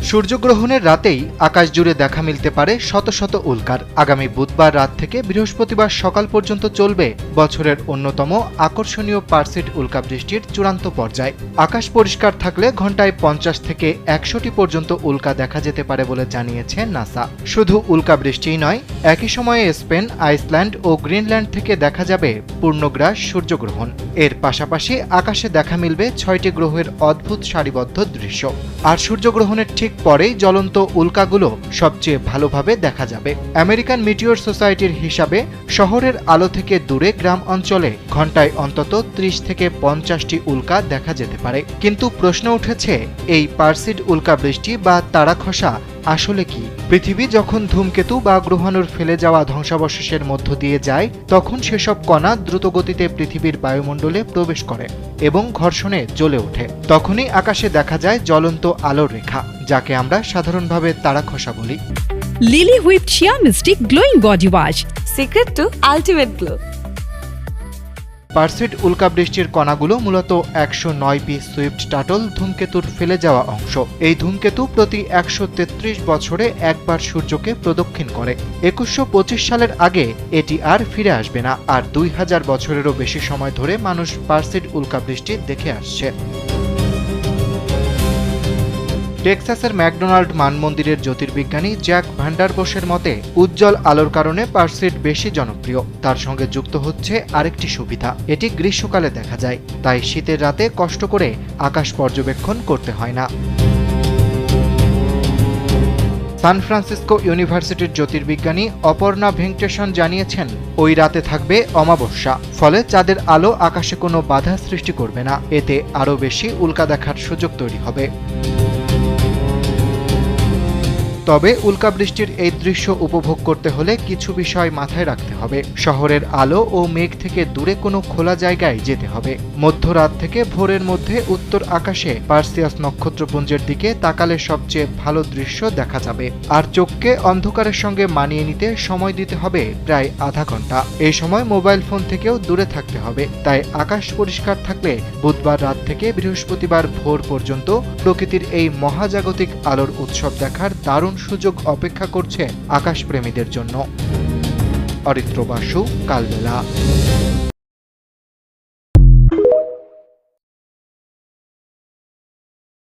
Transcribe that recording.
সূর্যগ্রহণের রাতেই আকাশ জুড়ে দেখা মিলতে পারে শত শত উল্কার। আগামী বুধবার রাত থেকে বৃহস্পতিবার সকাল পর্যন্ত চলবে বছরের অন্যতম আকর্ষণীয় পারসিড উল্কাবৃষ্টির চূড়ান্ত পর্যায়। আকাশ পরিষ্কার থাকলে ঘন্টায় 50 থেকে 100টি পর্যন্ত উল্কা দেখা যেতে পারে বলে জানিয়েছে নাসা। শুধু উল্কাবৃষ্টিই নয়, একই সময়ে স্পেন, আইসল্যান্ড ও গ্রিনল্যান্ড থেকে দেখা যাবে পূর্ণগ্রাস সূর্যগ্রহণ। এর পাশাপাশি আকাশে দেখা মিলবে 6টি গ্রহের অদ্ভুত সারিবদ্ধ দৃশ্য। আর সূর্যগ্রহণের ঠিক পরেই জ্বলন্ত উল্কাগুলো সবচেয়ে ভালোভাবে দেখা যাবে। আমেরিকান মিটিওর সোসাইটির হিসাবে শহরের আলো থেকে দূরে গ্রাম অঞ্চলে ঘন্টায় অন্তত 30 থেকে 50টি উল্কা দেখা যেতে পারে। কিন্তু প্রশ্ন উঠেছে, এই পারসিড উল্কাবৃষ্টি বা তারাখসা আসলে কি? পৃথিবী যখন ধূমকেতু বা গ্রহাণুর ফেলে যাওয়া ধ্বংসাবশেষের মধ্য দিয়ে যায়, তখন সেসব কণা দ্রুতগতিতে পৃথিবীর বায়ুমণ্ডলে প্রবেশ করে এবং ঘর্ষণে জ্বলে ওঠে। তখনই আকাশে দেখা যায় জ্বলন্ত আলোর রেখা, যাকে আমরা সাধারণভাবে তারাখসা বলি। Lily whip chia misty glowing body wash, secret to ultimate glow. Perseid উল্কাবৃষ্টির কণাগুলো মূলত 109 পিস সুইফট টাটল ধূমকেতুর ফেলে যাওয়া অংশ। এই ধূমকেতু প্রতি 133 বছরে একবার সূর্যকে প্রদক্ষিণ করে। 2125 সালের আগে এটি আর ফিরে আসবে না। আর 2000 বছরেরও বেশি সময় ধরে মানুষ পারসিড উল্কাবৃষ্টি দেখে আসছে। টেক্সাসের ম্যাকডোনাল্ড মানমন্দিরের জ্যোতির্বিজ্ঞানী জ্যাক ভ্যান্ডারবোসের মতে, উজ্জ্বল আলোর কারণে পারসিড বেশি জনপ্রিয়। তার সঙ্গে যুক্ত হচ্ছে আরেকটি সুবিধা, এটি গ্রীষ্মকালে দেখা যায়, তাই শীতের রাতে কষ্ট করে আকাশ পর্যবেক্ষণ করতে হয় না। সান ফ্রান্সিসকো ইউনিভার্সিটির জ্যোতির্বিজ্ঞানী অপর্ণা ভেঙ্কটেশন জানিয়েছেন, ওই রাতে থাকবে অমাবস্যা, ফলে চাঁদের আলো আকাশে কোনো বাধা সৃষ্টি করবে না। এতে আরও বেশি উল্কা দেখার সুযোগ তৈরি হবে। তবে উল্কাবৃষ্টির এই দৃশ্য উপভোগ করতে হলে কিছু বিষয় মাথায় রাখতে হবে। শহরের আলো ও মেঘ থেকে দূরে কোনো খোলা জায়গায় যেতে হবে। মধ্যরাত থেকে ভোরের মধ্যে উত্তর আকাশে পার্সিয়াস নক্ষত্রপুঞ্জের দিকে তাকালে সবচেয়ে ভালো দৃশ্য দেখা যাবে। আর চোখকে অন্ধকারের সঙ্গে মানিয়ে নিতে সময় দিতে হবে প্রায় আধা ঘন্টা। এই সময় মোবাইল ফোন থেকেও দূরে থাকতে হবে। তাই আকাশ পরিষ্কার থাকলে বুধবার রাত থেকে বৃহস্পতিবার ভোর পর্যন্ত প্রকৃতির এই মহাজাগতিক আলোর উৎসব দেখার দারুণ সুযোগ অপেক্ষা করছে আকাশপ্রেমীদের জন্য। অরিত্র বাসু, কালবেলা।